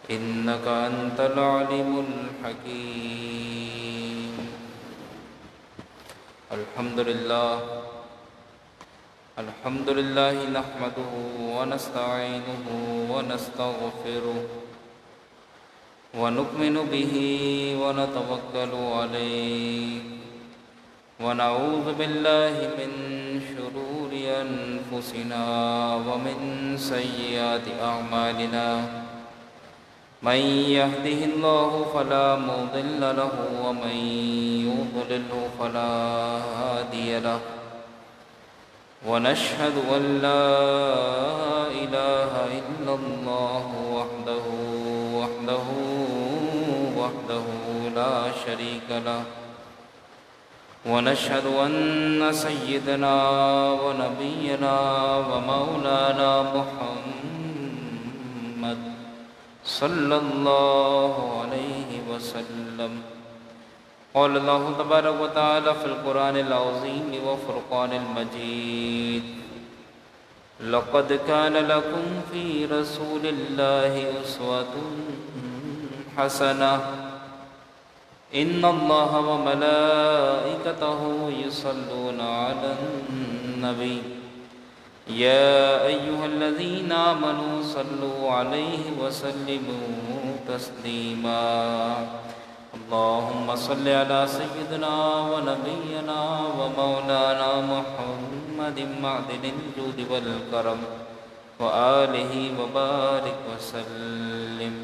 إنك أنت العليم الحكيم. الحمد لله نحمده ونستعينه ونستغفره ونؤمن به ونتوكل عليه ونعوذ بالله من شرور أنفسنا ومن سيئات أعمالنا. من يهده الله فلا مضل له ومن يضلل فلا هادي له. ونشهد أن لا إله إلا الله وحده لا شريك له. ونشهد أن سيدنا ونبينا ومولانا محمد صلى الله عليه وسلم. قال الله تبارك وتعالى في القرآن العظيم وفرقان المجيد: لقد كان لكم في رسول الله أسوة حسنة إن الله وملائكته يصلون على النبي يا أيها الذين آمنوا صلوا عليه وسلموا تسليما. اللهم صل على سيدنا ونبينا ومولانا محمد معدن الجود والكرم وآلہ وبارک وسلم.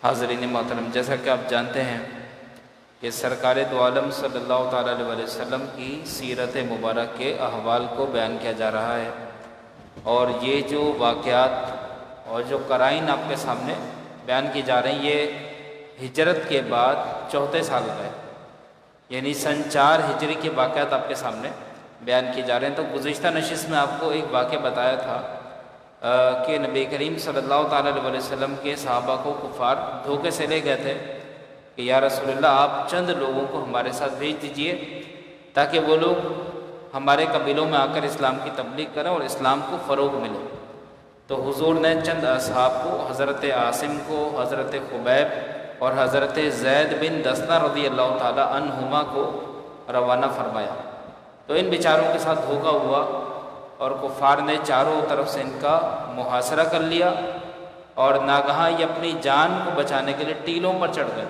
حاضرین محترم، جیسا کہ آپ جانتے ہیں کہ سرکار دو عالم صلی اللہ تعالیٰ علیہ وسلم کی سیرت مبارک کے احوال کو بیان کیا جا رہا ہے، اور یہ جو واقعات اور جو قرائن آپ کے سامنے بیان کی جا رہی ہیں یہ ہجرت کے بعد چوتھے سال کا ہے، یعنی سن 4 ہجری کے واقعات آپ کے سامنے بیان کیے جا رہے ہیں. تو گزشتہ نشست میں آپ کو ایک واقعہ بتایا تھا کہ نبی کریم صلی اللہ تعالیٰ علیہ وسلم کے صحابہ کو کفار دھوکے سے لے گئے تھے کہ یا رسول اللہ آپ چند لوگوں کو ہمارے ساتھ بھیج دیجئے تاکہ وہ لوگ ہمارے قبیلوں میں آ کر اسلام کی تبلیغ کریں اور اسلام کو فروغ ملے. تو حضور نے چند اصحاب کو، حضرت عاصم کو، حضرت خبیب اور حضرت زید بن دسنہ رضی اللہ تعالی عنہما کو روانہ فرمایا. تو ان بیچاروں کے ساتھ دھوکہ ہوا اور کفار نے چاروں طرف سے ان کا محاصرہ کر لیا، اور ناگہاں یہ اپنی جان کو بچانے کے لیے ٹیلوں پر چڑھ گئے.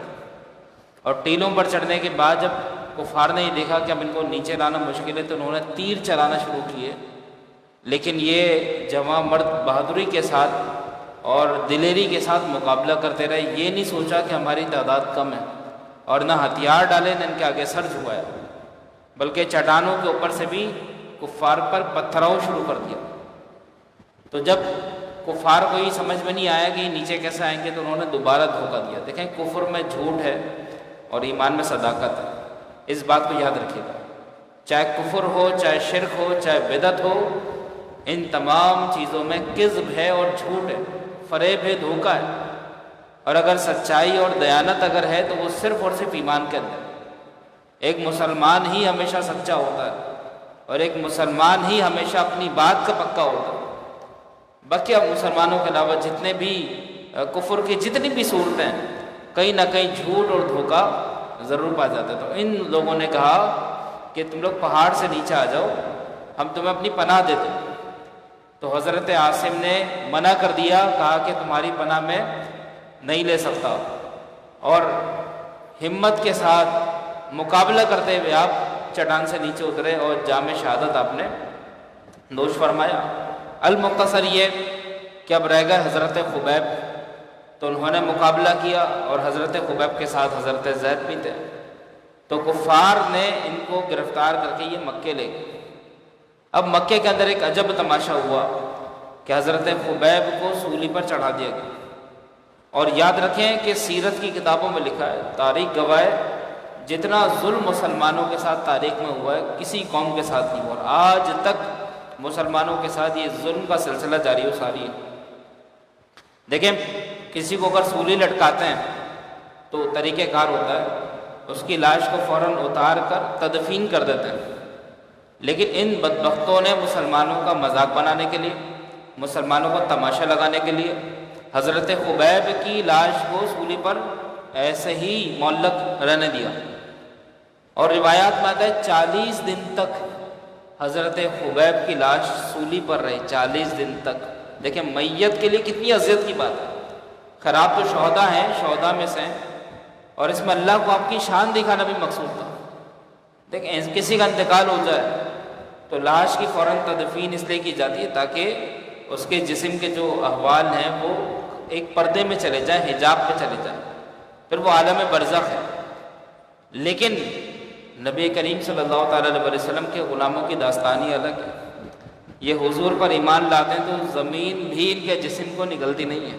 اور ٹیلوں پر چڑھنے کے بعد جب کفار نے یہ دیکھا کہ اب ان کو نیچے لانا مشکل ہے تو انہوں نے تیر چلانا شروع کیے. لیکن یہ جوان مرد بہادری کے ساتھ اور دلیری کے ساتھ مقابلہ کرتے رہے. یہ نہیں سوچا کہ ہماری تعداد کم ہے، اور نہ ہتھیار ڈالے نہ ان کے آگے سر جھکایا، بلکہ چٹانوں کے اوپر سے بھی کفار پر پتھراؤ شروع کر دیا. تو جب کفار کو یہ سمجھ میں نہیں آیا کہ یہ نیچے کیسے آئیں گے تو انہوں نے دوبارہ دھوکہ دیا. دیکھیں کفر میں جھوٹ ہے اور ایمان میں صداقت ہے، اس بات کو یاد رکھیے گا. چاہے کفر ہو، چاہے شرک ہو، چاہے بدعت ہو، ان تمام چیزوں میں کذب ہے اور جھوٹ ہے، فریب ہے، دھوکہ ہے. اور اگر سچائی اور دیانت اگر ہے تو وہ صرف اور صرف ایمان کے اندر. ایک مسلمان ہی ہمیشہ سچا ہوتا ہے، اور ایک مسلمان ہی ہمیشہ اپنی بات کا پکا ہوتا ہے. باقی اب مسلمانوں کے علاوہ جتنے بھی کفر کی جتنی بھی صورتیں ہیں، کہیں نہ کہیں جھوٹ اور دھوکہ ضرور پا جاتا ہے. تو ان لوگوں نے کہا کہ تم لوگ پہاڑ سے نیچے آ جاؤ، ہم تمہیں اپنی پناہ دیتے ہیں. تو حضرت عاصم نے منع کر دیا، کہا کہ تمہاری پناہ میں نہیں لے سکتا، اور ہمت کے ساتھ مقابلہ کرتے ہوئے آپ چٹان سے نیچے اترے اور جام شہادت آپ نے نوش فرمایا. المختصر یہ کہ اب رہ گئے حضرت خبیب، تو انہوں نے مقابلہ کیا، اور حضرت خبیب کے ساتھ حضرت زید بھی تھے. تو کفار نے ان کو گرفتار کر کے یہ مکے لے گئے. اب مکے کے اندر ایک عجب تماشا ہوا کہ حضرت خبیب کو سولی پر چڑھا دیا گیا. اور یاد رکھیں کہ سیرت کی کتابوں میں لکھا ہے، تاریخ گواہ ہے، جتنا ظلم مسلمانوں کے ساتھ تاریخ میں ہوا ہے کسی قوم کے ساتھ نہیں ہوا، اور آج تک مسلمانوں کے ساتھ یہ ظلم کا سلسلہ جاری و ساری ہے. دیکھیں کسی کو اگر سولی لٹکاتے ہیں تو طریقہ کار ہوتا ہے اس کی لاش کو فوراً اتار کر تدفین کر دیتے ہیں. لیکن ان بدبختوں نے مسلمانوں کا مذاق بنانے کے لیے، مسلمانوں کو تماشا لگانے کے لیے حضرت خبیب کی لاش کو سولی پر ایسے ہی معلق رہنے دیا، اور روایات میں آتا ہے 40 دن تک حضرت خبیب کی لاش سولی پر رہی، 40 دن تک۔ دیکھیں میت کے لیے کتنی اذیت کی بات ہے۔ خیر آپ تو شہداء ہیں، شہداء میں سے ہیں، اور اس میں اللہ کو آپ کی شان دکھانا بھی مقصود تھا۔ دیکھیں کسی کا انتقال ہو جائے تو لاش کی فوراً تدفین اس لیے کی جاتی ہے تاکہ اس کے جسم کے جو احوال ہیں وہ ایک پردے میں چلے جائیں، حجاب پہ چلے جائیں، پھر وہ عالم برزخ ہے۔ لیکن نبی کریم صلی اللہ تعالیٰ علیہ وسلم کے غلاموں کی داستانی الگ ہے۔ یہ حضور پر ایمان لاتے ہیں تو زمین بھی ان کے جسم کو نگلتی نہیں ہے،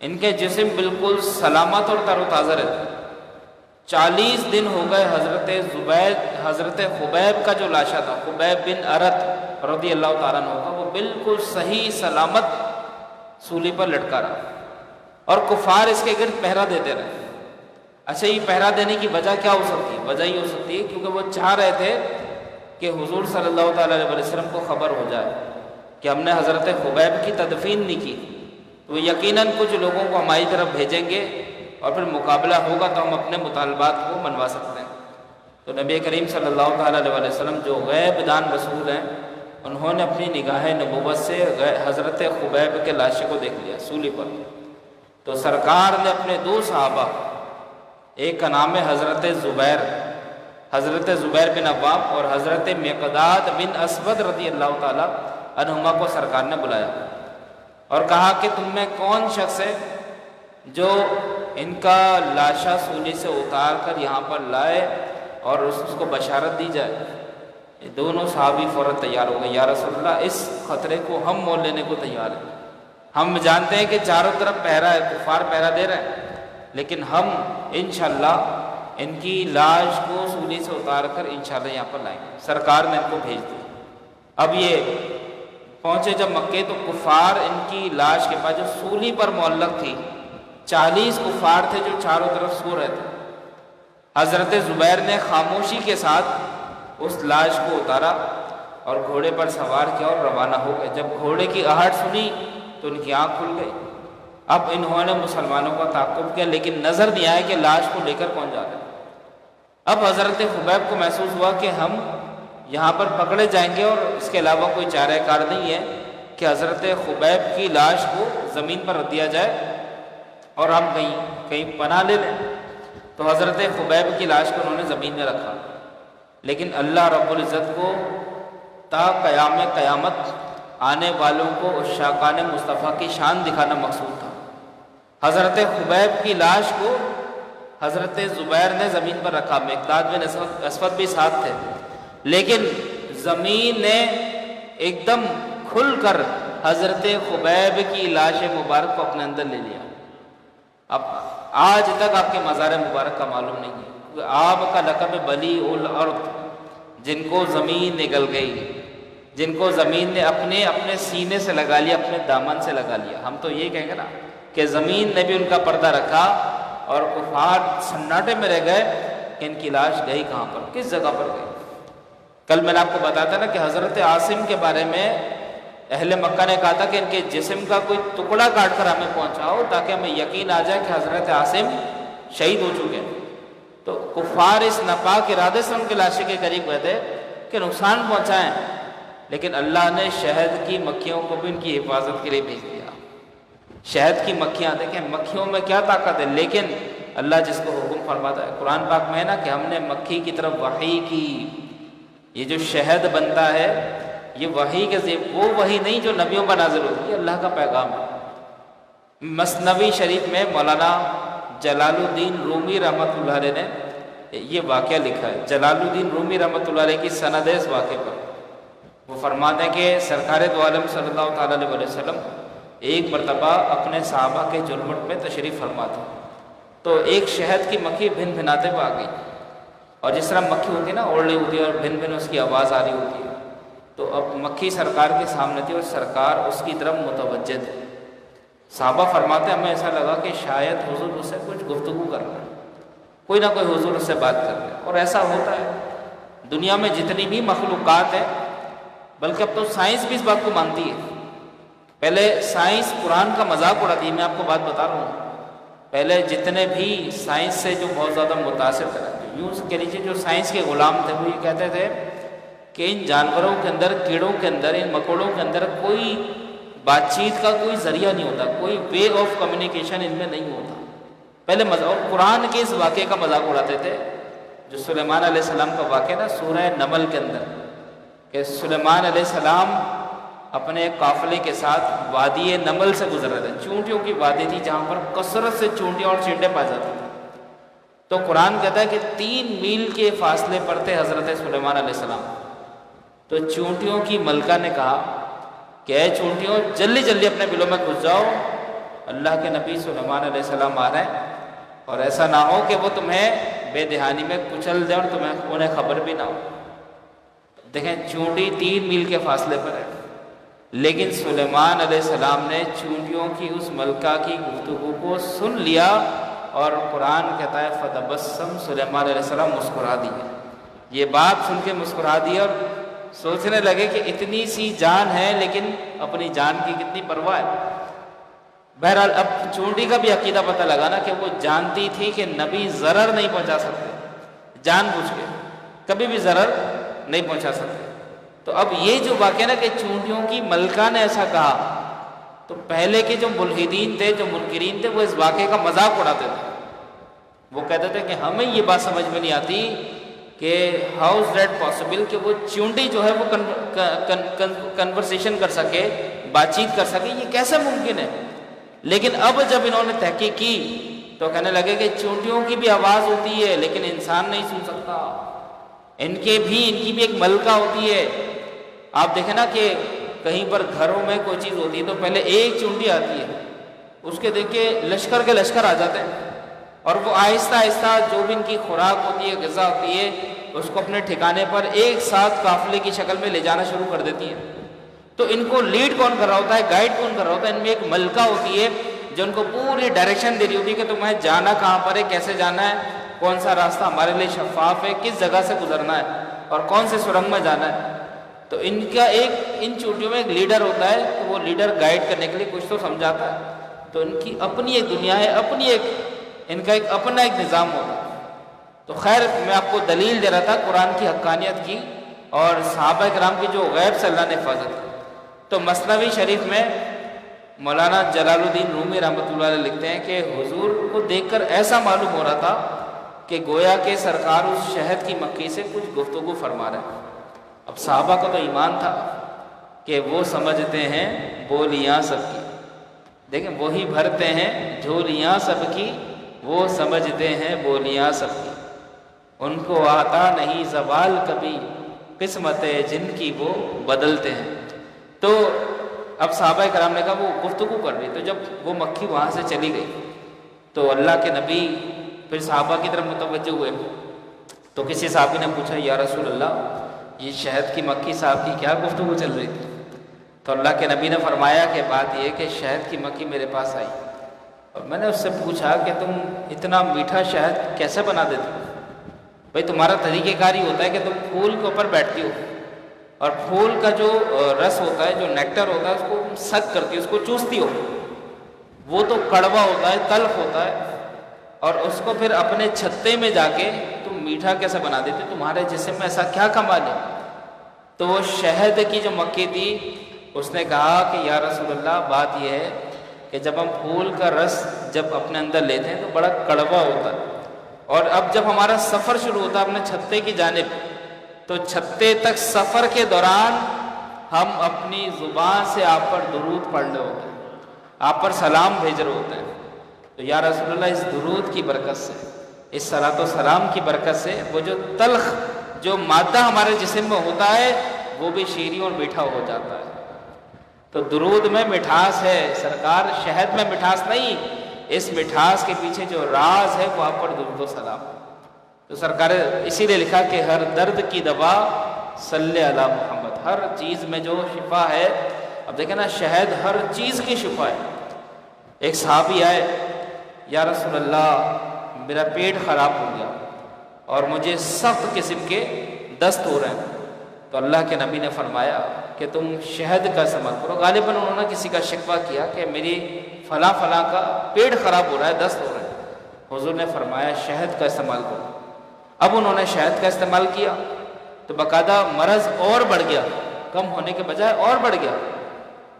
ان کے جسم بالکل سلامت اور تر و تازہ رہتے ہیں۔ 40 دن ہو گئے حضرت خبیب کا جو لاشا تھا، خبیب بن ارت رضی اللہ تعالیٰ عنہ کا، وہ بالکل صحیح سلامت سولی پر لٹکا رہا، اور کفار اس کے گرد پہرا دیتے رہے۔ اچھا یہ پہرا دینے کی وجہ کیا ہو سکتی ہے؟ وجہ یہ ہو سکتی ہے کیونکہ وہ چاہ رہے تھے کہ حضور صلی اللہ تعالیٰ علیہ وسلم کو خبر ہو جائے کہ ہم نے حضرت خبیب کی تدفین نہیں کی، تو یقیناً کچھ لوگوں کو ہماری طرف بھیجیں گے اور پھر مقابلہ ہوگا تو ہم اپنے مطالبات کو منوا سکتے ہیں۔ تو نبی کریم صلی اللہ تعالیٰ علیہ وسلم جو غیب دان رسول ہیں، انہوں نے اپنی نگاہ نبوت سے حضرت خبیب کے لاشے کو دیکھ لیا سولی پر۔ تو سرکار نے اپنے 2 صحابہ، ایک کا نام ہے حضرت زبیر بن عوام اور حضرت مقداد بن اسود رضی اللہ تعالیٰ عنہما کو سرکار نے بلایا اور کہا کہ تم میں کون شخص ہے جو ان کا لاشا سولی سے اتار کر یہاں پر لائے اور اس کو بشارت دی جائے۔ یہ دونوں صحابی فوراً تیار ہو گئے، یا رسول اللہ اس خطرے کو ہم مول لینے کو تیار ہیں۔ ہم جانتے ہیں کہ چاروں طرف پہرا ہے، کفار پہرا دے رہے ہیں، لیکن ہم انشاءاللہ ان کی لاش کو سولی سے اتار کر انشاءاللہ یہاں پر لائیں گے۔ سرکار نے ان کو بھیج دیا۔ اب یہ پہنچے جب مکے تو کفار ان کی لاش کے پاس جو سولی پر معلق تھی، 40 کفار تھے جو چاروں طرف سو رہے تھے۔ حضرت زبیر نے خاموشی کے ساتھ اس لاش کو اتارا اور گھوڑے پر سوار کیا اور روانہ ہو گئے۔ جب گھوڑے کی آہٹ سنی تو ان کی آنکھ کھل گئی۔ اب انہوں نے مسلمانوں کا تعاقب کیا، لیکن نظر نہیں آیا کہ لاش کو لے کر کون جا رہا ہے۔ اب حضرت خبیب کو محسوس ہوا کہ ہم یہاں پر پکڑے جائیں گے اور اس کے علاوہ کوئی چارہ کار نہیں ہے کہ حضرت خبیب کی لاش کو زمین پر رکھ دیا جائے اور ہم کہیں پناہ لے لیں۔ تو حضرت خبیب کی لاش کو انہوں نے زمین میں رکھا، لیکن اللہ رب العزت کو تا قیام قیامت آنے والوں کو عشاقان مصطفیٰ کی شان دکھانا مقصود تھا۔ حضرت خبیب کی لاش کو حضرت زبیر نے زمین پر رکھا، مقداد بن اسود بھی ساتھ تھے، لیکن زمین نے ایک دم کھل کر حضرت خبیب کی لاش مبارک کو اپنے اندر لے لیا۔ اب آج تک آپ کے مزار مبارک کا معلوم نہیں ہے۔ آپ کا لقب بلی الارض، جن کو زمین نگل گئی، جن کو زمین نے اپنے سینے سے لگا لیا، اپنے دامن سے لگا لیا۔ ہم تو یہ کہیں گے نا کہ زمین نے بھی ان کا پردہ رکھا اور کفار سناٹے میں رہ گئے کہ ان کی لاش گئی کہاں پر، کس جگہ پر گئی۔ کل میں نے آپ کو بتایا تھا نا کہ حضرت عاصم کے بارے میں اہل مکہ نے کہا تھا کہ ان کے جسم کا کوئی ٹکڑا کاٹ کر ہمیں پہنچاؤ تاکہ ہمیں یقین آ جائے کہ حضرت عاصم شہید ہو چکے ہیں۔ تو کفار اس ناپاک ارادے سے ان کے لاشے کے قریب گئے تھے کہ نقصان پہنچائیں، لیکن اللہ نے شہد کی مکھیوں کو بھی ان کی حفاظت کے لیے بھیج دیا۔ شہد کی مکھیاں، دیکھیں مکھیوں میں کیا طاقت ہے، لیکن اللہ جس کو حکم فرماتا ہے، قرآن پاک میں ہے نا کہ ہم نے مکھی کی طرف وحی کی۔ یہ جو شہد بنتا ہے یہ وحی کے ذریعے، وہ وحی نہیں جو نبیوں پر نازل ہوتی ہے، اللہ کا پیغام ہے۔ مثنوی شریف میں مولانا جلال الدین رومی رحمۃ اللہ علیہ نے یہ واقعہ لکھا ہے۔ جلال الدین رومی رحمۃ اللہ علیہ کی سند ہے اس واقعے پر۔ وہ فرماتے ہیں کہ سرکار دو عالم صلی اللہ تعالیٰ علیہ وسلم ایک مرتبہ اپنے صحابہ کے جلمٹ میں تشریف فرما تھے، تو ایک شہد کی مکھی بھن بھناتے ہوئے آ گئی، اور جس طرح مکھی ہوتی ہے نا اوڑ رہی ہوتی ہے اور بھن بھن اس کی آواز آ رہی ہوتی ہے، تو اب مکھی سرکار کے سامنے تھی اور سرکار اس کی طرف متوجہ تھے۔ صحابہ فرماتے ہیں ہمیں ایسا لگا کہ شاید حضور اس سے کچھ گفتگو کر رہے ہیں، کوئی نہ کوئی حضور اس سے بات کر رہے ہیں۔ اور ایسا ہوتا ہے دنیا میں جتنی بھی مخلوقات ہیں، بلکہ اب تو سائنس بھی اس بات کو مانتی ہے۔ پہلے سائنس قرآن کا مذاق اڑاتی ہے. میں آپ کو بات بتا رہا ہوں، پہلے جتنے بھی سائنس سے جو بہت زیادہ متاثر تھے، یوں کہہ لیجیے جو سائنس کے غلام تھے، وہ یہ کہتے تھے کہ ان جانوروں کے اندر، کیڑوں کے اندر، ان مکوڑوں کے اندر کوئی بات چیت کا کوئی ذریعہ نہیں ہوتا، کوئی وے آف کمیونیکیشن ان میں نہیں ہوتا. پہلے اور قرآن کے اس واقعے کا مذاق اڑاتے تھے، جو سلیمان علیہ السلام کا واقعہ نا سورہ نمل کے اندر، کہ سلیمان علیہ السلام اپنے ایک قافلے کے ساتھ وادی نمل سے گزر رہے تھے. چونٹیوں کی وادی تھی جہاں پر کثرت سے چونٹیاں اور چینٹے پائے جاتے تھے. تو قرآن کہتا ہے کہ 3 میل کے فاصلے پر تھے حضرت سلیمان علیہ السلام. تو چونٹیوں کی ملکہ نے کہا کہ اے چونٹیوں، جلدی جلدی اپنے بلوں میں گھس جاؤ، اللہ کے نبی سلیمان علیہ السلام آ رہے ہیں، اور ایسا نہ ہو کہ وہ تمہیں بے دہانی میں کچل دیں اور انہیں خبر بھی نہ ہو. دیکھیں چونٹی 3 میل کے فاصلے پر ہے، لیکن سلیمان علیہ السلام نے چونٹیوں کی اس ملکہ کی گفتگو کو سن لیا، اور قرآن کہتا ہے فتبسم، سلیمان علیہ السلام مسکرا دیے. یہ بات سن کے مسکرا دی اور سوچنے لگے کہ اتنی سی جان ہے لیکن اپنی جان کی کتنی پرواہ ہے. بہرحال اب چونٹی کا بھی عقیدہ پتہ لگا نا کہ وہ جانتی تھی کہ نبی ضرر نہیں پہنچا سکتے، جان بوجھ کے کبھی بھی ضرر نہیں پہنچا سکتے. تو اب یہ جو واقعہ نا کہ چونٹیوں کی ملکہ نے ایسا کہا، تو پہلے کے جو ملحدین تھے، جو منکرین تھے، وہ اس واقعے کا مذاق اڑاتے تھے. وہ کہتے تھے کہ ہمیں یہ بات سمجھ میں نہیں آتی کہ ہاؤ از دیٹ پاسبل کہ وہ چونٹی جو ہے وہ کنورسیشن کر سکے، بات چیت کر سکے، یہ کیسے ممکن ہے. لیکن اب جب انہوں نے تحقیق کی تو کہنے لگے کہ چونٹیوں کی بھی آواز ہوتی ہے لیکن انسان نہیں سن سکتا، ان کی بھی ایک ملکہ ہوتی ہے. آپ دیکھیں نا کہ کہیں پر گھروں میں کوئی چیز ہوتی ہے تو پہلے ایک چونٹی آتی ہے، اس کے دیکھ کے لشکر کے لشکر آ جاتے ہیں، اور وہ آہستہ آہستہ جو بھی ان کی خوراک ہوتی ہے، غذا ہوتی ہے، اس کو اپنے ٹھکانے پر ایک ساتھ قافلے کی شکل میں لے جانا شروع کر دیتی ہیں. تو ان کو لیڈ کون کر رہا ہوتا ہے، گائیڈ کون کر رہا ہوتا ہے؟ ان میں ایک ملکہ ہوتی ہے جو ان کو پوری ڈائریکشن دے رہی ہوتی ہے کہ تمہیں جانا کہاں پر ہے، کیسے جانا ہے، کون سا راستہ ہمارے لیے شفاف ہے، کس جگہ سے گزرنا ہے، اور کون سے سرنگ میں جانا ہے. تو ان چونٹیوں میں ایک لیڈر ہوتا ہے، تو وہ لیڈر گائیڈ کرنے کے لیے کچھ تو سمجھاتا ہے. تو ان کی اپنی ایک دنیا ہے، ان کا اپنا ایک نظام ہوتا ہے. تو خیر میں آپ کو دلیل دے رہا تھا قرآن کی حقانیت کی اور صحابہ کرام کی جو غیب سے اللہ نے حفاظت کی. تو مثنوی شریف میں مولانا جلال الدین رومی رحمۃ اللہ علیہ لکھتے ہیں کہ حضور کو دیکھ کر ایسا معلوم ہو رہا تھا کہ گویا کہ سرکار اس شہد کی مکھی سے کچھ گفتگو فرما رہے ہیں. اب صحابہ کو تو ایمان تھا کہ وہ سمجھتے ہیں بولیاں سب کی، دیکھیں وہی بھرتے ہیں جھولیاں سب کی، وہ سمجھتے ہیں بولیاں سب کی، ان کو آتا نہیں زوال کبھی، قسمت جن کی وہ بدلتے ہیں. تو اب صحابہ کرام نے کہا وہ گفتگو کر رہی، تو جب وہ مکھی وہاں سے چلی گئی تو اللہ کے نبی پھر صحابہ کی طرف متوجہ ہوئے. تو کسی صحابی نے پوچھا یا رسول اللہ، یہ شہد کی مکھی صاحب کی کیا گفتگو چل رہی تھی؟ تو اللہ کے نبی نے فرمایا کہ بات یہ کہ شہد کی مکھی میرے پاس آئی اور میں نے اس سے پوچھا کہ تم اتنا میٹھا شہد کیسے بنا دیتے ہو؟ بھائی تمہارا طریقہ کار ہی ہوتا ہے کہ تم پھول کے اوپر بیٹھتی ہو اور پھول کا جو رس ہوتا ہے، جو نیکٹر ہوتا ہے، اس کو سک کرتی ہو، اس کو چوستی ہو. وہ تو کڑوا ہوتا ہے، تلخ ہوتا ہے، اور اس کو پھر اپنے چھتے میں جا کے تم میٹھا کیسے بنا دیتے؟ تمہارے جسم میں ایسا کیا کمال ہے؟ تو وہ شہد کی جو مکھی تھی اس نے کہا کہ یا رسول اللہ، بات یہ ہے کہ جب ہم پھول کا رس جب اپنے اندر لیتے ہیں تو بڑا کڑوا ہوتا ہے، اور اب جب ہمارا سفر شروع ہوتا ہے اپنے چھتے کی جانب، تو چھتے تک سفر کے دوران ہم اپنی زبان سے آپ پر درود پڑھ رہے ہوتے ہیں، آپ پر سلام بھیج رہے ہوتے ہیں. تو یا رسول اللہ، اس درود کی برکت سے، اس صلاۃ و سلام کی برکت سے وہ جو تلخ جو مادہ ہمارے جسم میں ہوتا ہے وہ بھی شیریں اور میٹھا ہو جاتا ہے. تو درود میں مٹھاس ہے سرکار، شہد میں مٹھاس نہیں. اس مٹھاس کے پیچھے جو راز ہے وہ آپ پر درود و سلام. تو سرکار اسی لیے لکھا کہ ہر درد کی دوا صلی علی محمد، ہر چیز میں جو شفا ہے. اب دیکھیں نا، شہد ہر چیز کی شفا ہے. ایک صحابی آئے، یا رسول اللہ میرا پیٹ خراب ہو گیا اور مجھے سخت قسم کے دست ہو رہے ہیں. تو اللہ کے نبی نے فرمایا کہ تم شہد کا استعمال کرو۔ غالباً انہوں نے کسی کا شکوہ کیا کہ میری فلاں فلاں کا پیٹ خراب ہو رہا ہے، دست ہو رہا ہے، حضور نے فرمایا شہد کا استعمال کرو۔ اب انہوں نے شہد کا استعمال کیا تو باقاعدہ مرض اور بڑھ گیا، کم ہونے کے بجائے اور بڑھ گیا۔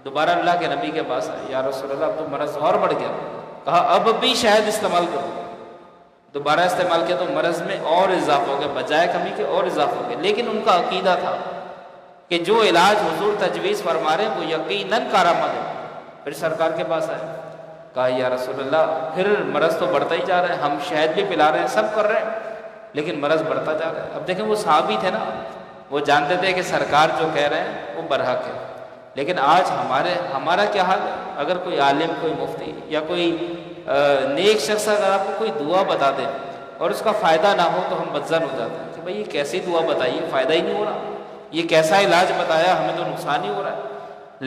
دوبارہ اللہ کے نبی کے پاس آئے، یا رسول اللہ اب تو مرض اور بڑھ گیا۔ کہا اب بھی شہد استعمال کرو۔ دوبارہ استعمال کیا تو مرض میں اور اضافہ ہو گیا، بجائے کمی کے اور اضافہ ہو گیا۔ لیکن ان کا عقیدہ تھا کہ جو علاج حضور تجویز فرما رہے ہیں وہ یقیناً کارآمد ہے۔ پھر سرکار کے پاس آئے، کہا یا رسول اللہ پھر مرض تو بڑھتا ہی جا رہا ہے، ہم شہد بھی پلا رہے ہیں، سب کر رہے ہیں، لیکن مرض بڑھتا جا رہا ہے۔ اب دیکھیں وہ صحابی تھے نا، وہ جانتے تھے کہ سرکار جو کہہ رہے ہیں وہ برحق ہے۔ لیکن آج ہمارا کیا حال ہے؟ اگر کوئی عالم، کوئی مفتی یا کوئی نیک شخص اگر آپ کو کوئی دعا بتا دے اور اس کا فائدہ نہ ہو تو ہم بدظن ہو جاتے ہیں کہ بھائی یہ کیسی دعا بتائی ہے، فائدہ ہی نہیں ہو رہا، یہ کیسا علاج بتایا، ہمیں تو نقصان ہی ہو رہا ہے۔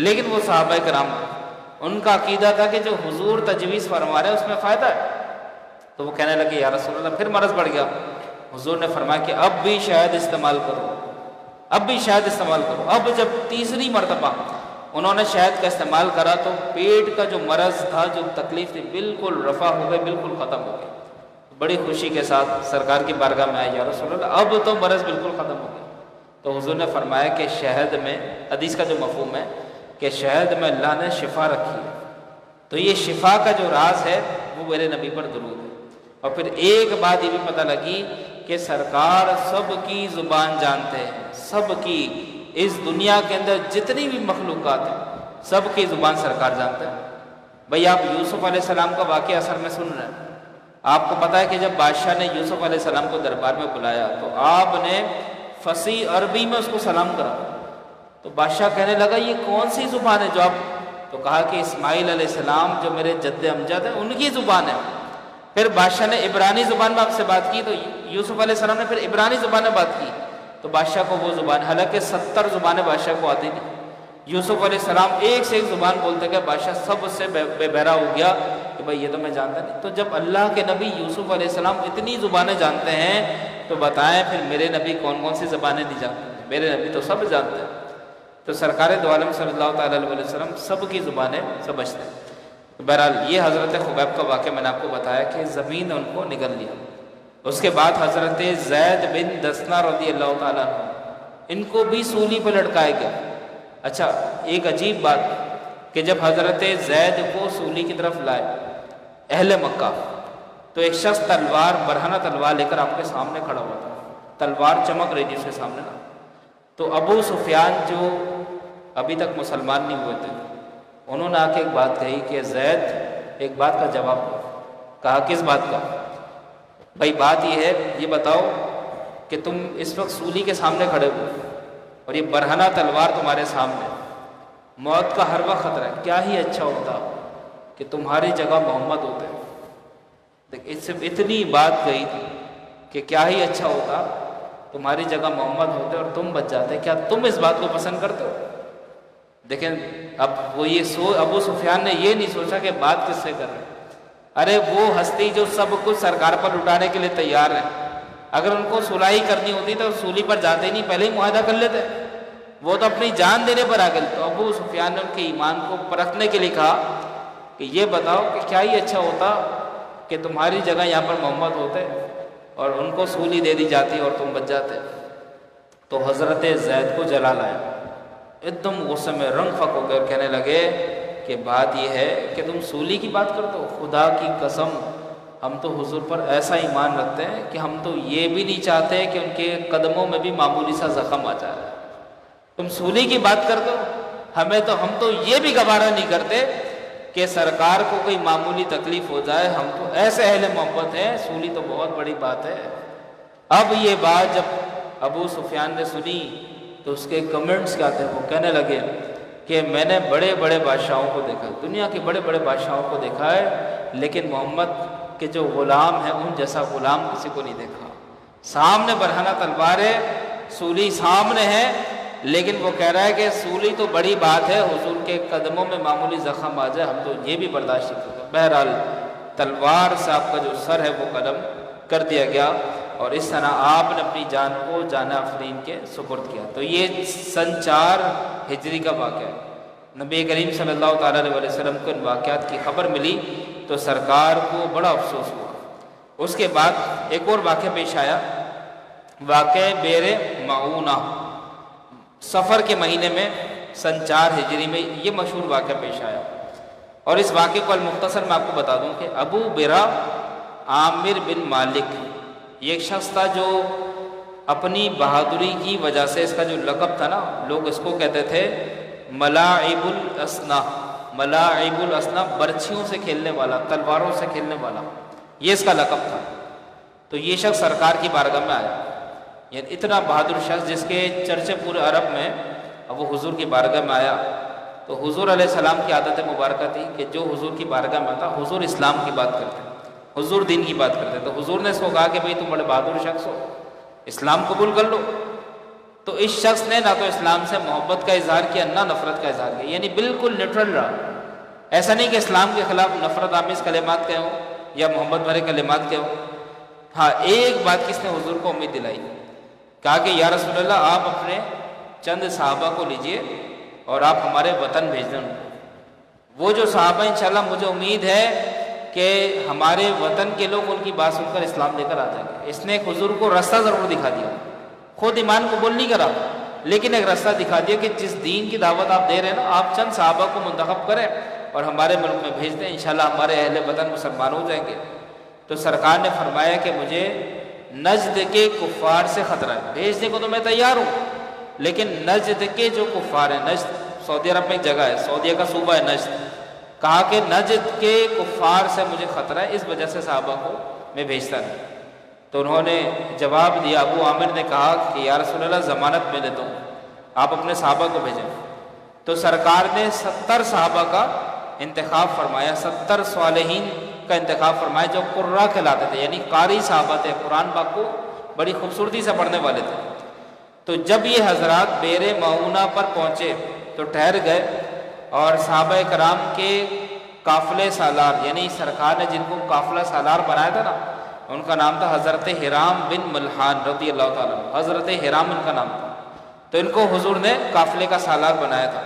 لیکن وہ صحابہ کرام، ان کا عقیدہ تھا کہ جو حضور تجویز فرما رہے ہیں اس میں فائدہ ہے۔ تو وہ کہنے لگے یا رسول اللہ پھر مرض بڑھ گیا۔ حضور نے فرمایا کہ اب بھی شہد استعمال کرو، اب بھی شہد استعمال کرو۔ اب جب تیسری مرتبہ انہوں نے شہد کا استعمال کرا تو پیٹ کا جو مرض تھا، جو تکلیف تھی، بالکل رفع ہو گئی، بالکل ختم ہو گئی۔ بڑی خوشی کے ساتھ سرکار کی بارگاہ میں آئی، یا رسول اللہ اب تو مرض بالکل ختم ہو گیا۔ تو حضور نے فرمایا کہ شہد میں، حدیث کا جو مفہوم ہے کہ شہد میں اللہ نے شفا رکھی ہے، تو یہ شفا کا جو راز ہے وہ میرے نبی پر درود ہے۔ اور پھر ایک بات یہ بھی پتہ لگی کہ سرکار سب کی زبان جانتے ہیں، سب کی، اس دنیا کے اندر جتنی بھی مخلوقات ہیں سب کی زبان سرکار جانتے ہیں۔ بھئی آپ یوسف علیہ السلام کا واقعہ اثر میں سن رہے ہیں، آپ کو پتہ ہے کہ جب بادشاہ نے یوسف علیہ السلام کو دربار میں بلایا تو آپ نے فصیح عربی میں اس کو سلام کرا۔ تو بادشاہ کہنے لگا یہ کون سی زبان ہے جو آپ، تو کہا کہ اسماعیل علیہ السلام جو میرے جد امجد ہیں ان کی زبان ہے۔ پھر بادشاہ نے عبرانی زبان میں آپ سے بات کی تو یوسف علیہ السلام نے پھر عبرانی زبان میں بات کی تو بادشاہ کو وہ زبان، حالانکہ 70 زبانیں بادشاہ کو آتی تھی، یوسف علیہ السلام ایک سے ایک زبان بولتے گئے، بادشاہ سب سے بے بہرا ہو گیا کہ بھائی یہ تو میں جانتا نہیں۔ تو جب اللہ کے نبی یوسف علیہ السلام اتنی زبانیں جانتے ہیں تو بتائیں پھر میرے نبی کون کون سی زبانیں نہیں جانتے؟ میرے نبی تو سب جانتے ہیں۔ تو سرکار دو عالم صلی اللہ تعالیٰ علیہ وسلم سب کی زبانیں سمجھتے ہیں۔ بہرحال یہ حضرت خبیب کا واقعہ میں نے آپ کو بتایا کہ زمین نے ان کو نگل لیا۔ اس کے بعد حضرت زید بن دسنا رضی اللہ تعالیٰ عنہ، ان کو بھی سولی پہ لٹکایا گیا۔ اچھا ایک عجیب بات کہ جب حضرت زید کو سولی کی طرف لائے اہل مکہ تو ایک شخص تلوار، برہنہ تلوار لے کر آپ کے سامنے کھڑا ہوا تھا، تلوار چمک رہی تھی اس کے سامنے نا۔ تو ابو سفیان جو ابھی تک مسلمان نہیں ہوئے تھے، انہوں نے آ کے ایک بات کہی کہ زید ایک بات کا جواب دو۔ کہا کس بات کا؟ بھائی بات یہ ہے، یہ بتاؤ کہ تم اس وقت سولی کے سامنے کھڑے ہو اور یہ برہنہ تلوار تمہارے سامنے، موت کا ہر وقت خطرہ ہے، کیا ہی اچھا ہوتا کہ تمہاری جگہ محمد ہوتے۔ دیکھ اس سے اتنی بات کہی تھی کہ کیا ہی اچھا ہوتا تمہاری جگہ محمد ہوتے اور تم بچ جاتے، کیا تم اس بات کو پسند کرتے ہو؟ دیکھیں اب وہ یہ ابو سفیان نے یہ نہیں سوچا کہ بات کس سے کر رہے ہیں۔ ارے وہ ہستی جو سب کچھ سرکار پر لٹانے کے لیے تیار ہے، اگر ان کو صلح کرنی ہوتی تو سولی پر جاتے ہی نہیں، پہلے ہی معاہدہ کر لیتے، وہ تو اپنی جان دینے پر آ گئے۔ تو ابو سفیان نے ان کے ایمان کو پرکھنے کے لیے کہا کہ یہ بتاؤ کہ کیا ہی اچھا ہوتا کہ تمہاری جگہ یہاں پر محمد ہوتے اور ان کو سولی دے دی جاتی اور تم بچ جاتے۔ تو حضرت زید کو جلال آیا، ایک دم غصے میں رنگ پھک ہو گئے اور کہنے لگے کہ بات یہ ہے کہ تم سولی کی بات کرتے ہو، خدا کی قسم ہم تو حضور پر ایسا ایمان رکھتے ہیں کہ ہم تو یہ بھی نہیں چاہتے کہ ان کے قدموں میں بھی معمولی سا زخم آ جائے، تم سولی کی بات کرتے ہو، ہم تو یہ بھی گوارا نہیں کرتے کہ سرکار کو کوئی معمولی تکلیف ہو جائے، ہم تو ایسے اہل محبت ہیں، سولی تو بہت بڑی بات ہے۔ اب یہ بات جب ابو سفیان نے سنی تو اس کے کمنٹس کیا تھے، وہ کہنے لگے کہ میں نے بڑے بڑے بادشاہوں کو دیکھا، دنیا کے بڑے بڑے بادشاہوں کو دیکھا ہے، لیکن محمد کے جو غلام ہیں ان جیسا غلام کسی کو نہیں دیکھا۔ سامنے برہنہ تلوار ہے، سولی سامنے ہے، لیکن وہ کہہ رہا ہے کہ سولی تو بڑی بات ہے، حضور کے قدموں میں معمولی زخم آ جائے ہم تو یہ بھی برداشت نہیں کرتے۔ بہرحال تلوار سے آپ کا جو سر ہے وہ قلم کر دیا گیا۔ اور اس طرح آپ نے اپنی جان کو جان آفرین کے سپرد کیا۔ تو یہ سن 4 ہجری کا واقعہ ہے۔ نبی کریم صلی اللہ تعالیٰ علیہ وسلم کو ان واقعات کی خبر ملی تو سرکار کو بڑا افسوس ہوا۔ اس کے بعد ایک اور واقعہ پیش آیا، واقعہ بئر معونہ، سفر کے مہینے میں سن 4 ہجری میں یہ مشہور واقعہ پیش آیا۔ اور اس واقعے کو المختصر میں آپ کو بتا دوں کہ ابو برا عامر بن مالک یہ ایک شخص تھا جو اپنی بہادری کی وجہ سے، اس کا جو لقب تھا نا، لوگ اس کو کہتے تھے ملاعب الاسنا، ملاعب الاسنا، برچھیوں سے کھیلنے والا، تلواروں سے کھیلنے والا، یہ اس کا لقب تھا۔ تو یہ شخص سرکار کی بارگاہ میں آیا، یعنی اتنا بہادر شخص جس کے چرچے پورے عرب میں، اب وہ حضور کی بارگاہ میں آیا تو حضور علیہ السلام کی عادت مبارکہ تھی کہ جو حضور کی بارگاہ میں آتا حضور اسلام کی بات کرتے، حضور دین کی بات کرتے۔ تو حضور نے اس کو کہا کہ بھئی تم بڑے بہادر شخص ہو، اسلام قبول کر لو۔ تو اس شخص نے نہ تو اسلام سے محبت کا اظہار کیا نہ نفرت کا اظہار کیا، یعنی بالکل نیوٹرل رہا۔ ایسا نہیں کہ اسلام کے خلاف نفرت آمیز کلمات کہے ہوں یا محبت بھرے کلمات کہے ہوں۔ ہاں، ایک بات کس نے حضور کو امید دلائی، کہا کہ یا رسول اللہ آپ اپنے چند صحابہ کو لیجئے اور آپ ہمارے وطن بھیج دیں۔ وہ جو صحابہ انشاءاللہ مجھے امید ہے کہ ہمارے وطن کے لوگ ان کی بات سن کر اسلام لے کر آ جائیں گے۔ اس نے حضور کو راستہ ضرور دکھا دیا، خود ایمان قبول نہیں کرا، لیکن ایک راستہ دکھا دیا کہ جس دین کی دعوت آپ دے رہے ہیں نا، آپ چند صحابہ کو منتخب کریں اور ہمارے ملک میں بھیج دیں، انشاءاللہ ہمارے اہل وطن مسلمان ہو جائیں گے۔ تو سرکار نے فرمایا کہ مجھے نجد کے کفار سے خطرہ ہے، بھیجنے کو تو میں تیار ہوں، لیکن نجد کے جو کفار ہیں، نجد سعودی عرب میں ایک جگہ ہے، سعودیہ کا صوبہ ہے نجد، کہا کہ نجد کے کفار سے مجھے خطرہ ہے، اس وجہ سے صحابہ کو میں بھیجتا نہیں۔ تو انہوں نے جواب دیا، ابو عامر نے کہا کہ یا رسول اللہ ضمانت میں دیتا ہوں، آپ اپنے صحابہ کو بھیجیں۔ تو سرکار نے 70 صحابہ کا انتخاب فرمایا، 70 صالحین کا انتخاب فرمایا جو قرہ کہلاتے تھے، یعنی قاری صحابہ تھے، قرآن پاک کو بڑی خوبصورتی سے پڑھنے والے تھے۔ تو جب یہ حضرات بئر معونہ پر پہنچے تو ٹھہر گئے، اور صحابہ کرام کے قافلے سالار، یعنی سرکار نے جن کو قافلہ سالار بنایا تھا نا، ان کا نام تھا حضرت حرام بن ملحان رضی اللہ تعالیٰ عنہ، حضرت حرام ان کا نام تھا۔ تو ان کو حضور نے قافلے کا سالار بنایا تھا۔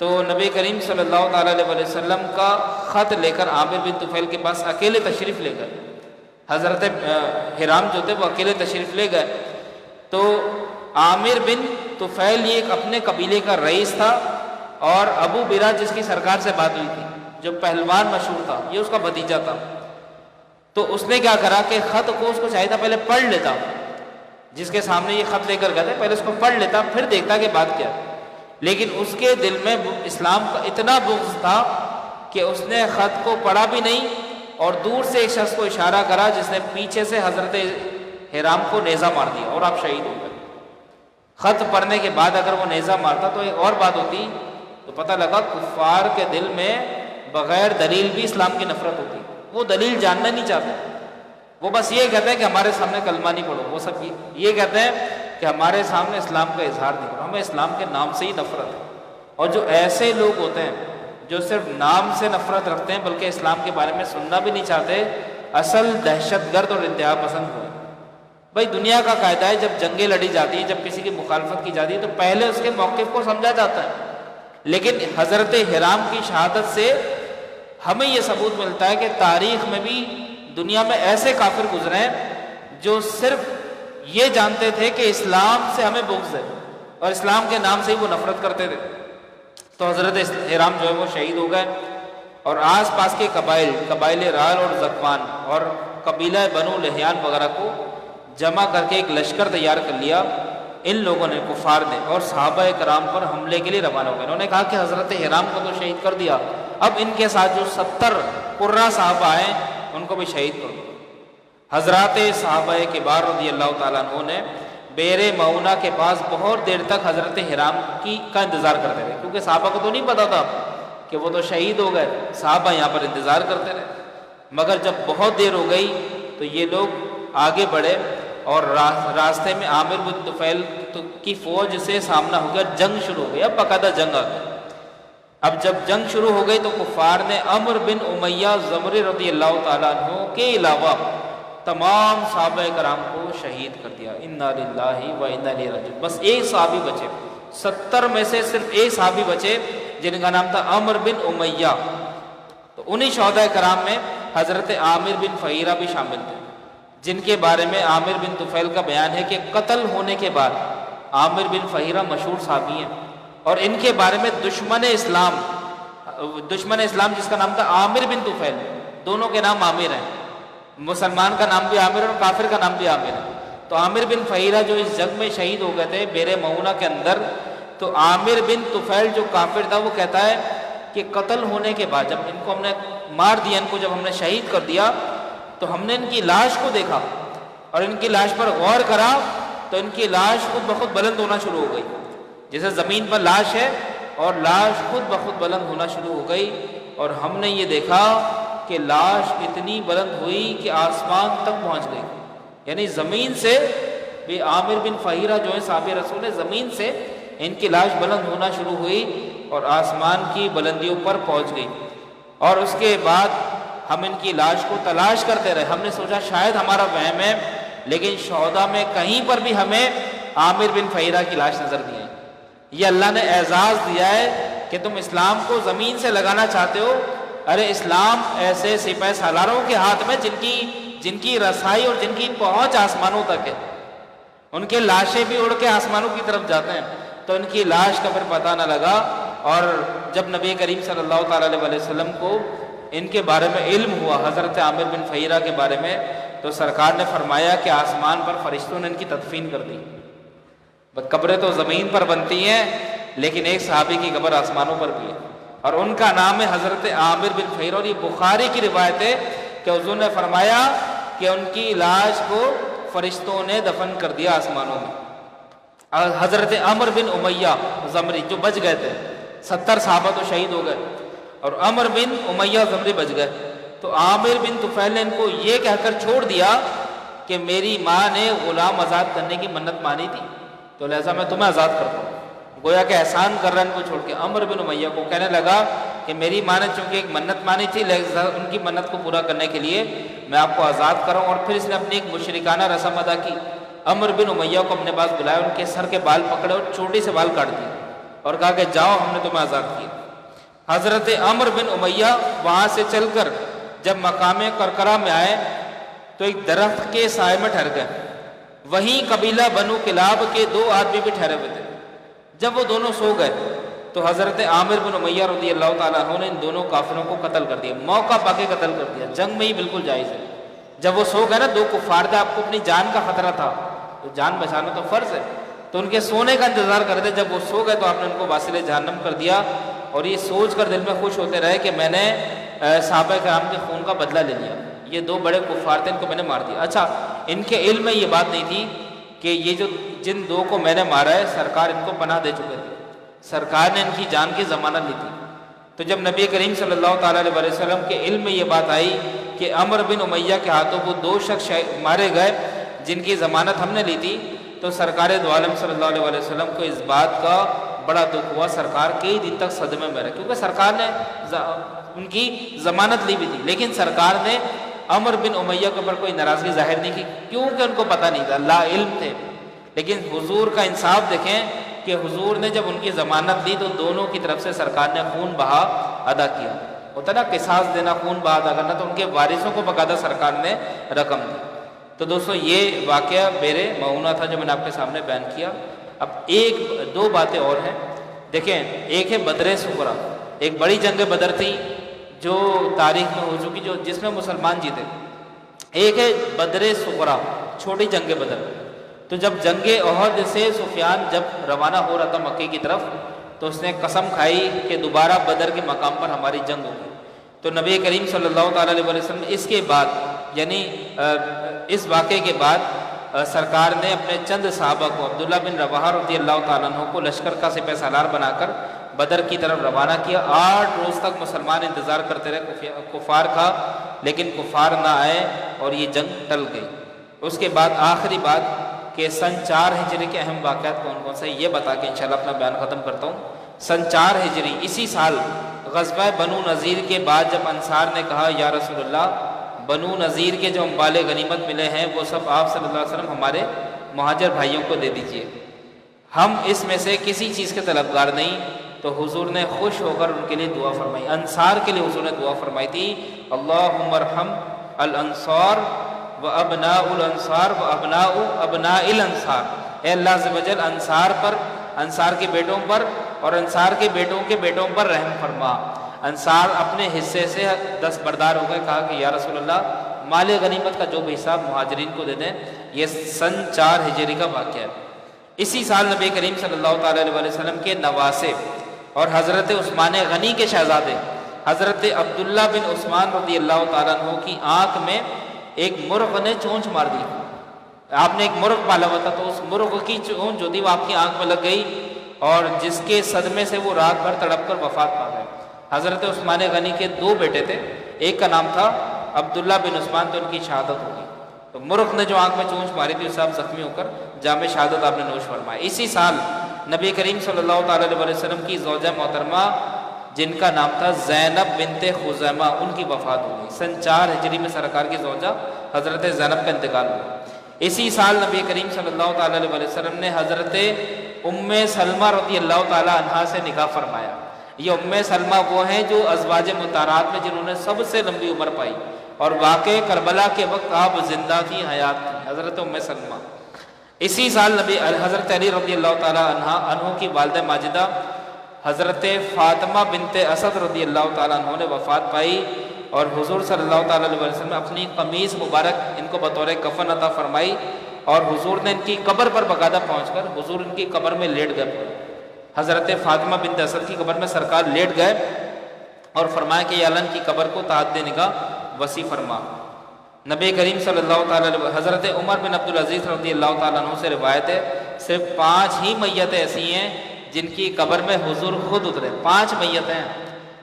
تو نبی کریم صلی اللہ تعالیٰ علیہ وسلم کا خط لے کر عامر بن طفیل کے پاس اکیلے تشریف لے گئے، حضرت حرام جو تھے وہ اکیلے تشریف لے گئے۔ تو عامر بن طفیل یہ ایک اپنے قبیلے کا رئیس تھا، اور ابو برا جس کی سرکار سے بات ہوئی تھی جو پہلوان مشہور تھا، یہ اس کا بھتیجا تھا۔ تو اس نے کیا کرا کہ خط کو، اس کو چاہیے تھا پہلے پڑھ لیتا، جس کے سامنے یہ خط لے کر گئے تھے پہلے اس کو پڑھ لیتا پھر دیکھتا کہ بات کیا ہے، لیکن اس کے دل میں اسلام کا اتنا بغض تھا کہ اس نے خط کو پڑھا بھی نہیں، اور دور سے ایک شخص کو اشارہ کرا جس نے پیچھے سے حضرت حرام کو نیزہ مار دیا اور آپ شہید ہو گئے۔ خط پڑھنے کے بعد اگر وہ نیزہ مارتا تو ایک اور بات ہوتی، تو پتہ لگا کفار کے دل میں بغیر دلیل بھی اسلام کی نفرت ہوتی، وہ دلیل جاننا نہیں چاہتے، وہ بس یہ کہتے ہیں کہ ہمارے سامنے کلمہ نہیں پڑھو، وہ سب یہ کہتے ہیں کہ ہمارے سامنے اسلام کا اظہار نہیں کرو، ہمیں اسلام کے نام سے ہی نفرت ہے۔ اور جو ایسے لوگ ہوتے ہیں جو صرف نام سے نفرت رکھتے ہیں بلکہ اسلام کے بارے میں سننا بھی نہیں چاہتے، اصل دہشت گرد اور انتہا پسند ہوئے۔ بھائی دنیا کا قاعدہ ہے، جب جنگیں لڑی جاتی ہیں، جب کسی کی مخالفت کی جاتی ہے تو پہلے اس کے موقف کو سمجھا جاتا ہے، لیکن حضرت حرام کی شہادت سے ہمیں یہ ثبوت ملتا ہے کہ تاریخ میں بھی دنیا میں ایسے کافر گزرے ہیں جو صرف یہ جانتے تھے کہ اسلام سے ہمیں بغض ہے اور اسلام کے نام سے ہی وہ نفرت کرتے تھے۔ تو حضرت حرام جو ہے وہ شہید ہو گئے، اور آس پاس کے قبائل رال اور زکوان اور قبیلہ بنو لحیان وغیرہ کو جمع کر کے ایک لشکر تیار کر لیا ان لوگوں نے، کفار نے، اور صحابہ کرام پر حملے کے لیے روانہ ہو گئے۔ انہوں نے کہا کہ حضرت حرام کو تو شہید کر دیا، اب ان کے ساتھ جو 70 قرہ صحابہ ہیں ان کو بھی شہید کرو۔ حضرات صحابہ کبار رضی اللہ تعالیٰ عنہ نے بئر معونہ کے پاس بہت دیر تک حضرت حرام کا انتظار کرتے رہے، کیونکہ صحابہ کو تو نہیں پتا تھا کہ وہ تو شہید ہو گئے، صحابہ یہاں پر انتظار کرتے رہے۔ مگر جب بہت دیر ہو گئی تو یہ لوگ آگے بڑھے، اور راستے میں عامر بن طفیل کی فوج سے سامنا ہو گیا، جنگ شروع ہو گئی، اب باقاعدہ جنگ آ گئی۔ اب جب جنگ شروع ہو گئی تو کفار نے عمرو بن امیہ زمری رضی اللہ تعالیٰ عنہ کے علاوہ تمام صحابہ کرام کو شہید کر دیا. انا للہ و انا الیہ راجعون. بس ایک صحابی بچے، 70 میں سے صرف ایک صحابی بچے جن کا نام تھا عمرو بن امیہ. تو انہی شہداء کرام میں حضرت عامر بن فہیرہ بھی شامل تھے، جن کے بارے میں عامر بن طفیل کا بیان ہے کہ قتل ہونے کے بعد عامر بن فہیرہ مشہور صحابی ہیں، اور ان کے بارے میں دشمن اسلام جس کا نام تھا عامر بن طفیل، دونوں کے نام عامر ہیں، مسلمان کا نام بھی عامر اور کافر کا نام بھی عامر ہے. تو عامر بن فہیرہ جو اس جنگ میں شہید ہو گئے تھے بئر معونہ کے اندر، تو عامر بن طفیل جو کافر تھا وہ کہتا ہے کہ قتل ہونے کے بعد جب ان کو ہم نے مار دیا، ان کو جب ہم نے شہید کر دیا، تو ہم نے ان کی لاش کو دیکھا اور ان کی لاش پر غور کرا تو ان کی لاش خود بخود بلند ہونا شروع ہو گئی. جیسے زمین پر لاش ہے اور لاش خود بخود بلند ہونا شروع ہو گئی، اور ہم نے یہ دیکھا کہ لاش اتنی بلند ہوئی کہ آسمان تک پہنچ گئی. یعنی زمین سے بھی عامر بن فہیرہ جو ہے صحابی رسول ہے، زمین سے ان کی لاش بلند ہونا شروع ہوئی اور آسمان کی بلندیوں پر پہنچ گئی. اور اس کے بعد ہم ان کی لاش کو تلاش کرتے رہے. ہم نے سوچا شاید ہمارا وہم ہے، لیکن شہداء میں کہیں پر بھی ہمیں عامر بن فہیرہ کی لاش نظر نہیں آئی. یہ اللہ نے اعزاز دیا ہے کہ تم اسلام کو زمین سے لگانا چاہتے ہو. ارے اسلام ایسے سپہ سالاروں کے ہاتھ میں جن کی رسائی اور جن کی پہنچ آسمانوں تک ہے، ان کے لاشیں بھی اڑ کے آسمانوں کی طرف جاتے ہیں، تو ان کی لاش کا پھر پتہ نہ لگا. اور جب نبی کریم صلی اللہ تعالیٰ علیہ وسلم کو ان کے بارے میں علم ہوا، حضرت عامر بن فہیرہ کے بارے میں، تو سرکار نے فرمایا کہ آسمان پر فرشتوں نے ان کی تدفین کر دی. قبریں تو زمین پر بنتی ہیں، لیکن ایک صحابی کی قبر آسمانوں پر بھی ہے، اور ان کا نام ہے حضرت عامر بن فہیرہ. اور یہ بخاری کی روایت ہے کہ حضور نے فرمایا کہ ان کی لاش کو فرشتوں نے دفن کر دیا آسمانوں میں. اور حضرت عمرو بن امیہ زمری جو بچ گئے تھے، 70 صحابہ تو شہید ہو گئے اور عمرو بن امیہ زمری بچ گئے. تو عامر بن طفیل نے ان کو یہ کہہ کر چھوڑ دیا کہ میری ماں نے غلام آزاد کرنے کی منت مانی تھی، تو لہذا میں تمہیں آزاد کرتا ہوں. گویا کہ احسان کر رہا ہے ان کو چھوڑ کے. عمرو بن امیہ کو کہنے لگا کہ میری ماں نے چونکہ ایک منت مانی تھی، لہذا ان کی منت کو پورا کرنے کے لیے میں آپ کو آزاد کر رہا ہوں. اور پھر اس نے اپنی ایک مشرکانہ رسم ادا کی. عمرو بن امیہ کو اپنے پاس بلایا، ان کے سر کے بال پکڑے اور چوٹی سے بال کاٹ دیے اور کہا کہ جاؤ، ہم نے تمہیں آزاد کیا. حضرت عمرو بن امیہ وہاں سے چل کر جب مقام کرکرہ میں آئے تو ایک درخت کے سائے میں ٹھہر گئے. وہیں قبیلہ بنو کلاب کے 2 آدمی بھی ٹھہرے ہوئے تھے. جب وہ دونوں سو گئے تو حضرت عامر بن امیہ رضی اللہ تعالیٰ عنہ نے ان دونوں کافروں کو قتل کر دیا. موقع پا کے قتل کر دیا، جنگ میں ہی بالکل جائز ہے. جب وہ سو گئے نا، 2 کفار تھے، آپ کو اپنی جان کا خطرہ تھا، تو جان بچانا تو فرض ہے، تو ان کے سونے کا انتظار کرتے. جب وہ سو گئے تو آپ نے ان کو واصل جہنم کر دیا، اور یہ سوچ کر دل میں خوش ہوتے رہے کہ میں نے صحابہ کرام کے خون کا بدلہ لے لیا. یہ 2 بڑے کفار تھے، ان کو میں نے مار دیا. اچھا، ان کے علم میں یہ بات نہیں تھی کہ یہ جو جن 2 کو میں نے مارا ہے سرکار ان کو پناہ دے چکے تھے، سرکار نے ان کی جان کی ضمانت لی تھی. تو جب نبی کریم صلی اللہ تعالیٰ علیہ وسلم کے علم میں یہ بات آئی کہ عمرو بن امیہ کے ہاتھوں وہ 2 شخص مارے گئے جن کی ضمانت ہم نے لی تھی، تو سرکار دو عالم صلی اللہ علیہ وسلم کو اس بات کا بڑا دکھ ہوا. سرکار کئی دن تک صدمے میں رہے، کیونکہ سرکار نے ان کی ضمانت لی بھی تھی، لیکن سرکار نے عمرو بن امیہ کے اوپر کوئی ناراضگی ظاہر نہیں کی، کیونکہ ان کو پتہ نہیں تھا، لا علم تھے. لیکن حضور کا انصاف دیکھیں کہ حضور نے جب ان کی ضمانت لی تو دونوں کی طرف سے سرکار نے خون بہا ادا کیا. ہوتا نا قصاص دینا، خون بہا ادا کرنا، تو ان کے وارثوں کو باقاعدہ سرکار نے رقم دی. تو دوستو یہ واقعہ بئر معونہ تھا جو میں نے آپ کے سامنے بیان کیا. اب 2 باتیں اور ہیں. دیکھیں، ایک ہے بدر صغریٰ، ایک بڑی جنگ بدر تھی جو تاریخ میں ہو چکی، جس میں مسلمان جیتے. ایک ہے بدر صغریٰ، چھوٹی جنگ بدر. تو جب جنگ احد سے سفیان جب روانہ ہو رہا تھا مکے کی طرف، تو اس نے قسم کھائی کہ دوبارہ بدر کے مقام پر ہماری جنگ ہوگی. تو نبی کریم صلی اللہ تعالیٰ علیہ وسلم اس کے بعد، یعنی اس واقعے کے بعد، سرکار نے اپنے چند صحابہ کو، عبداللہ بن رواحہ رضی اللہ تعالیٰ عنہ کو لشکر کا سپہ سالار بنا کر بدر کی طرف روانہ کیا. 8 روز تک مسلمان انتظار کرتے رہے کفار کا، لیکن کفار نہ آئے اور یہ جنگ ٹل گئی. اس کے بعد آخری بات کہ سن 4 ہجری کے اہم واقعات کون کون سے، یہ بتا کے انشاءاللہ اپنا بیان ختم کرتا ہوں. سن 4 ہجری، اسی سال غزوہ بنو نذیر کے بعد جب انصار نے کہا یا رسول اللہ بنو نذیر کے جو اموال غنیمت ملے ہیں وہ سب آپ صلی اللہ علیہ وسلم ہمارے مہاجر بھائیوں کو دے دیجئے، ہم اس میں سے کسی چیز کے طلبگار نہیں۔ تو حضور نے خوش ہو کر ان کے لیے دعا فرمائی، انصار کے لیے حضور نے دعا فرمائی تھی، اللہم ارحم الانصار و ابناء الانصار و ابناء ابناء الانصار، اے اللہ عز و جل انصار پر، انصار کے بیٹوں پر اور انصار کے بیٹوں پر رحم فرما۔ انصار اپنے حصے سے دستبردار ہو گئے، کہا کہ یا رسول اللہ مال غنیمت کا جو بھی حساب مہاجرین کو دے دیں۔ یہ سن 4 ہجری کا واقعہ ہے۔ اسی سال نبی کریم صلی اللہ تعالیٰ علیہ وسلم کے نواسے اور حضرت عثمان غنی کے شہزادے حضرت عبداللہ بن عثمان رضی اللہ تعالیٰ عنہ کی آنکھ میں ایک مرغ نے چونچ مار دی۔ آپ نے ایک مرغ پالا ہوا تھا، تو اس مرغ کی چونچ جو تھی وہ آپ کی آنکھ میں لگ گئی، اور جس کے صدمے سے وہ رات بھر تڑپ کر وفات پا گئے۔ حضرت عثمان غنی کے 2 بیٹے تھے، ایک کا نام تھا عبداللہ بن عثمان، تو ان کی شہادت ہو گئی۔ تو مرغ نے جو آنکھ میں چونچ ماری تھی، اس سے آپ زخمی ہو کر جام شہادت آپ نے نوش فرمایا۔ اسی سال نبی کریم صلی اللہ تعالیٰ علیہ وسلم کی زوجہ محترمہ جن کا نام تھا زینب بنت خزیمہ، ان کی وفات ہو گئی۔ سن 4 ہجری میں سرکار کی زوجہ حضرت زینب کا انتقال ہوا۔ اسی سال نبی کریم صلی اللہ تعالیٰ علیہ وسلم نے حضرت ام سلمہ رضی اللہ تعالیٰ عنہا سے نکاح فرمایا۔ یہ ام سلمہ وہ ہیں جو ازواج مطہرات میں جنہوں نے سب سے لمبی عمر پائی، اور واقع کربلا کے وقت آپ زندہ تھی، حیات تھی، حضرت ام سلمہ۔ اسی سال نبی حضرت علی رضی اللہ تعالیٰ عنہ کی والدہ ماجدہ حضرت فاطمہ بنت اسد رضی اللہ تعالیٰ عنہ نے وفات پائی، اور حضور صلی اللہ تعالیٰ علیہ وسلم نے اپنی قمیص مبارک ان کو بطور کفن عطا فرمائی، اور حضور نے ان کی قبر پر باقاعدہ پہنچ کر حضور ان کی قبر میں لیٹ گئے۔ حضرت فاطمہ بنت اسد کی قبر میں سرکار لیٹ گئے اور فرمایا کہ یا اللہ ان کی قبر کو تعدد نگاہ وسیع فرما۔ نبی کریم صلی اللہ تعالیٰ علیہ وسلم حضرت عمر بن عبدالعزیز رضی اللہ تعالیٰ عنہ سے روایت ہے، صرف 5 ہی میتیں ایسی ہیں جن کی قبر میں حضور خود اترے۔ 5 میتیں ہیں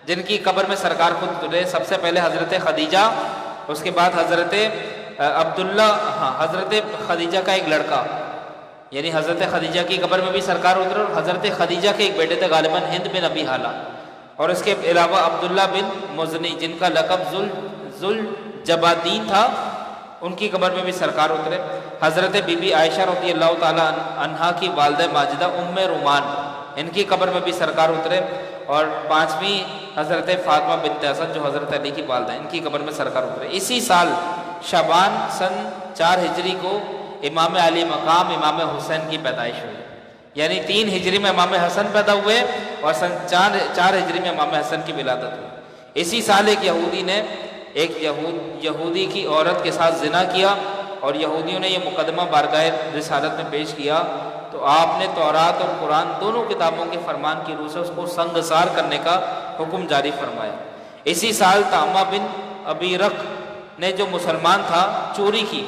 جن کی قبر میں سرکار خود اترے۔ سب سے پہلے حضرت خدیجہ، اس کے بعد حضرت عبداللہ، حضرت خدیجہ کا ایک لڑکا، یعنی حضرت خدیجہ کی قبر میں بھی سرکار اترے، اور حضرت خدیجہ کے ایک بیٹے تھے غالباً ہند بن ابی حالہ، اور اس کے علاوہ عبداللہ بن مزنی جن کا لقب ذوالجبادین تھا، ان کی قبر میں بھی سرکار اترے۔ حضرت بی بی عائشہ رضی اللہ تعالیٰ عنہا کی والدہ ماجدہ ام رومان، ان کی قبر میں بھی سرکار اترے، اور 5ویں حضرت فاطمہ بنت اسد جو حضرت علی کی والدہ، ان کی قبر میں سرکار اترے۔ اسی سال شعبان سن 4 ہجری کو امام علی مقام امام حسین کی پیدائش ہوئی، یعنی 3 ہجری میں امام حسن پیدا ہوئے، اور سن 4 ہجری میں امام حسن کی ولادت ہوئی۔ اسی سال ایک یہودی نے ایک یہودی کی عورت کے ساتھ زنا کیا، اور یہودیوں نے یہ مقدمہ بارگاہ رسالت میں پیش کیا، تو آپ نے تورات اور قرآن دونوں کتابوں کے فرمان کی روح سے اس کو سنگسار کرنے کا حکم جاری فرمایا۔ اسی سال طعمہ بن ابی رق نے جو مسلمان تھا چوری کی،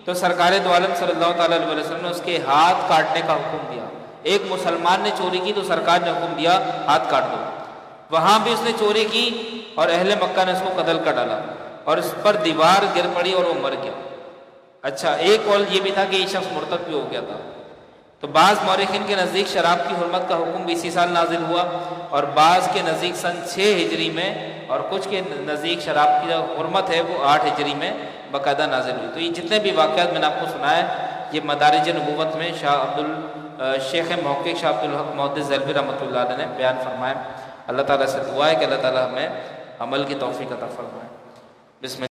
تو سرکار دو عالم صلی اللہ تعالیٰ علیہ وسلم نے اس کے ہاتھ کاٹنے کا حکم دیا۔ ایک مسلمان نے چوری کی تو سرکار نے حکم دیا ہاتھ کاٹ دو۔ وہاں بھی اس نے چوری کی اور اہل مکہ نے اس کو قتل کر ڈالا، اور اس پر دیوار گر پڑی اور وہ مر گیا۔ اچھا، ایک قول یہ بھی تھا کہ یہ شخص مرتد بھی ہو گیا تھا۔ تو بعض مورخین کے نزدیک شراب کی حرمت کا حکم بھی اسی سال نازل ہوا، اور بعض کے نزدیک سن 6 ہجری میں، اور کچھ کے نزدیک شراب کی جو حرمت ہے وہ 8 ہجری میں باقاعدہ نازل ہوئی۔ تو یہ جتنے بھی واقعات میں نے آپ کو سنایا، یہ مدارج نبوت میں شیخ محقق شاہ عبدالحق محدث دہلوی رحمۃ اللہ علیہ نے بیان فرمایا۔ اللہ تعالیٰ سے دعا ہے کہ اللہ تعالیٰ ہمیں عمل کی توفیق عطا فرمائے۔ بسم اللہ۔